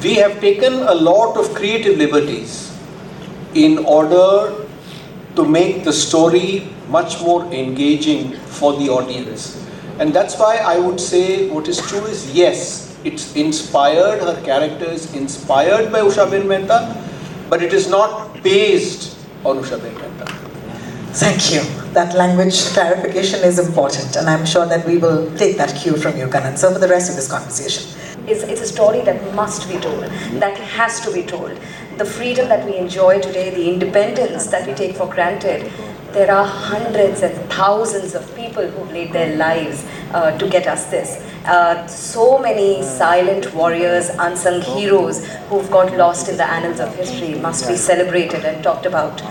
we have taken a lot of creative liberties in order to make the story much more engaging for the audience. And that's why I would say what is true is, yes, it's inspired, her character is inspired by Usha Ben Mehta, but it is not based on Usha Ben Mehta. Thank you. That language clarification is important, and I'm sure that we will take that cue from you, Kanan. So for the rest of this conversation. It's a story that must be told, that has to be told. The freedom that we enjoy today, the independence that we take for granted, there are hundreds and thousands of people who've laid their lives to get us this. So many silent warriors, unsung heroes who've got lost in the annals of history must be celebrated and talked about.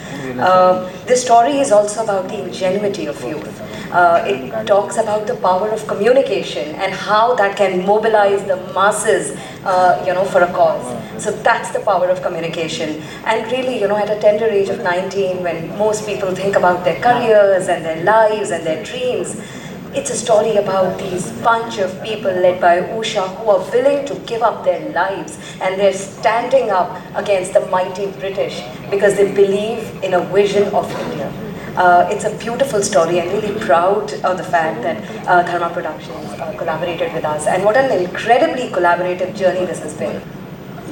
This story is also about the ingenuity of youth. It talks about the power of communication and how that can mobilize the masses, for a cause. So that's the power of communication. And really, at a tender age of 19, when most people think about their careers and their lives and their dreams, it's a story about these bunch of people led by Usha who are willing to give up their lives, and they're standing up against the mighty British because they believe in a vision of India. It's a beautiful story. I'm really proud of the fact that Dharma Productions collaborated with us, and what an incredibly collaborative journey this has been.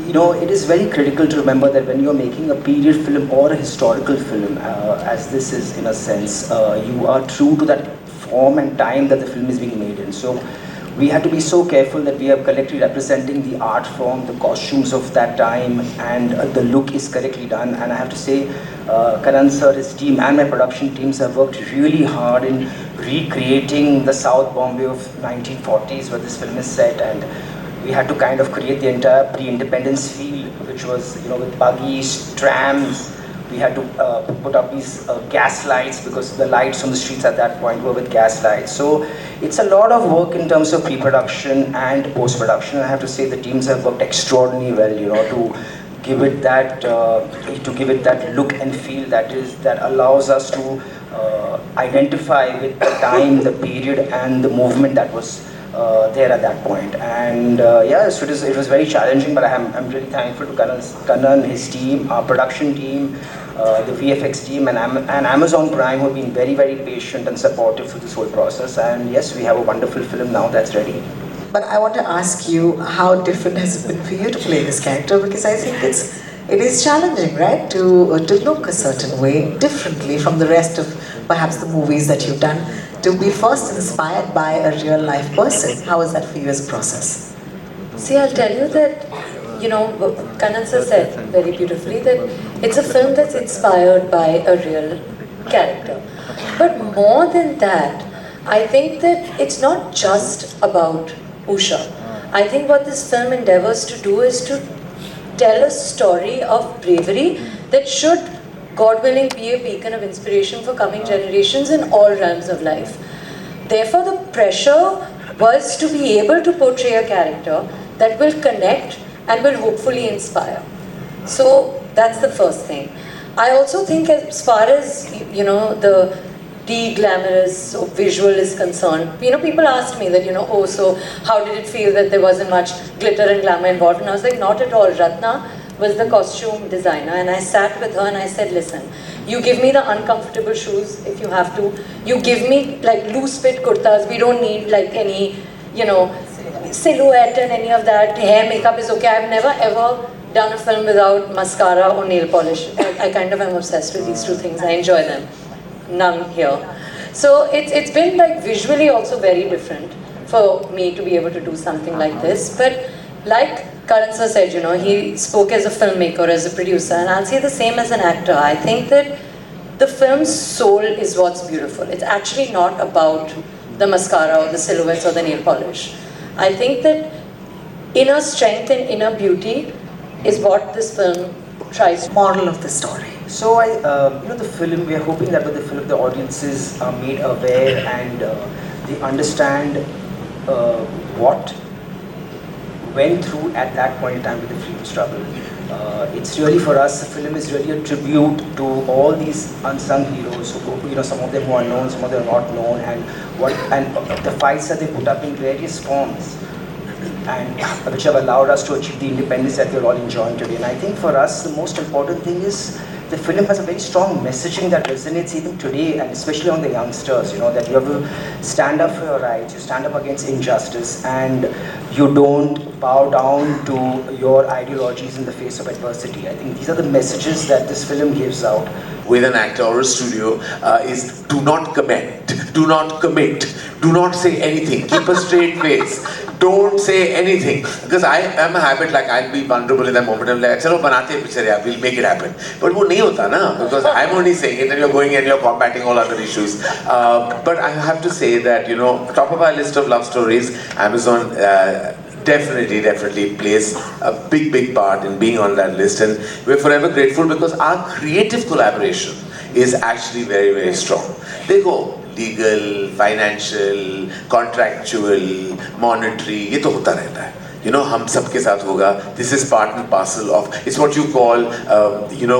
It is very critical to remember that when you're making a period film or a historical film, as this is in a sense, you are true to that form and time that the film is being made in. So we had to be so careful that we are correctly representing the art form, the costumes of that time, and the look is correctly done. And I have to say, Kanan sir, his team and my production teams have worked really hard in recreating the South Bombay of 1940s where this film is set, and we had to kind of create the entire pre-independence feel, which was, with buggies, trams. We had to put up these gas lights because the lights on the streets at that point were with gas lights. So it's a lot of work in terms of pre-production and post-production. I have to say the teams have worked extraordinarily well, to give it that look and feel that allows us to identify with the time, the period, and the movement that was there at that point. And so it was very challenging, but I'm really thankful to Kanan, his team, our production team, the VFX team, and Amazon Prime, who have been very, very patient and supportive through this whole process. And yes, we have a wonderful film now that's ready. But I want to ask you, how different has it been for you to play this character? Because I think it is challenging, right, to look a certain way, differently from the rest of perhaps the movies that you've done, to be first inspired by a real life person. How is that for you as a process? See, I'll tell you that, Kanan sir said very beautifully that it's a film that's inspired by a real character. But more than that, I think that it's not just about Usha. I think what this film endeavors to do is to tell a story of bravery that should, God willing, be a beacon of inspiration for coming generations in all realms of life. Therefore, the pressure was to be able to portray a character that will connect and will hopefully inspire. So that's the first thing. I also think as far as, the de-glamorous or visual is concerned, people asked me that, so how did it feel that there wasn't much glitter and glamour involved? And I was like, not at all. Ratna was the costume designer, and I sat with her and I said, listen, you give me the uncomfortable shoes if you have to. You give me like loose fit kurtas. We don't need like any, silhouette and any of that. Hair makeup is okay. I've never ever done a film without mascara or nail polish. I kind of am obsessed with these two things. I enjoy them. None here. So it's been like visually also very different for me to be able to do something like this. But like Karan sir said, he spoke as a filmmaker, as a producer, and I'll say the same as an actor. I think that the film's soul is what's beautiful. It's actually not about the mascara or the silhouettes or the nail polish. I think that inner strength and inner beauty is what this film tries to model of the story. So the film, we are hoping that with the film the audiences are made aware and they understand what went through at that point in time with the freedom struggle. It's really for us, the film is really a tribute to all these unsung heroes who, some of them who are known, some of them are not known, and the fights that they put up in various forms. and which have allowed us to achieve the independence that we're all enjoying today. And I think for us, the most important thing is the film has a very strong messaging that resonates even today, and especially on the youngsters, that you have to stand up for your rights, you stand up against injustice, and you don't bow down to your ideologies in the face of adversity. I think these are the messages that this film gives out. With an actor or a studio is do not comment, do not commit, do not say anything, keep a straight face, don't say anything. Because I am a habit, like I'll be vulnerable in that moment, I'm like, chalo banate picture yaar, we'll make it happen. But wo nahi hota na, because I'm only saying it and you're going and you're combating all other issues. But I have to say that, top of our list of love stories, Amazon definitely plays a big part in being on that list, and we're forever grateful because our creative collaboration is actually very strong. They go legal, financial, contractual, monetary, ये तो होता रहता है. हम सबके साथ होगा. This is part and parcel of, it's what you call,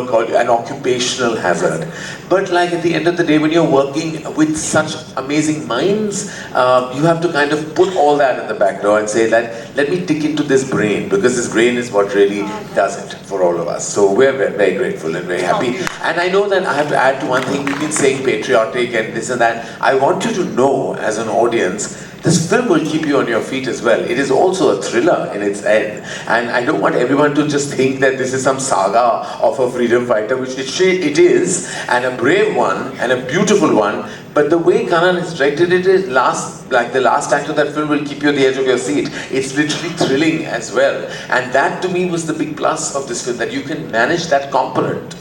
call an occupational hazard. But like at the end of the day, when you're working with such amazing minds, you have to kind of put all that in the back door and say that, let me dig into this brain, because this brain is what really does it for all of us. So we're very grateful and very happy. And I know that I have to add to one thing, we've been saying patriotic and this and that. I want you to know, as an audience, this film will keep you on your feet as well. It is also a thriller in its end. And I don't want everyone to just think that this is some saga of a freedom fighter, which it is, and a brave one, and a beautiful one. But the way Kanan has directed it is the last act of that film will keep you at the edge of your seat. It's literally thrilling as well. And that to me was the big plus of this film, that you can manage that component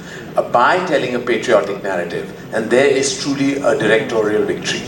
by telling a patriotic narrative. And there is truly a directorial victory.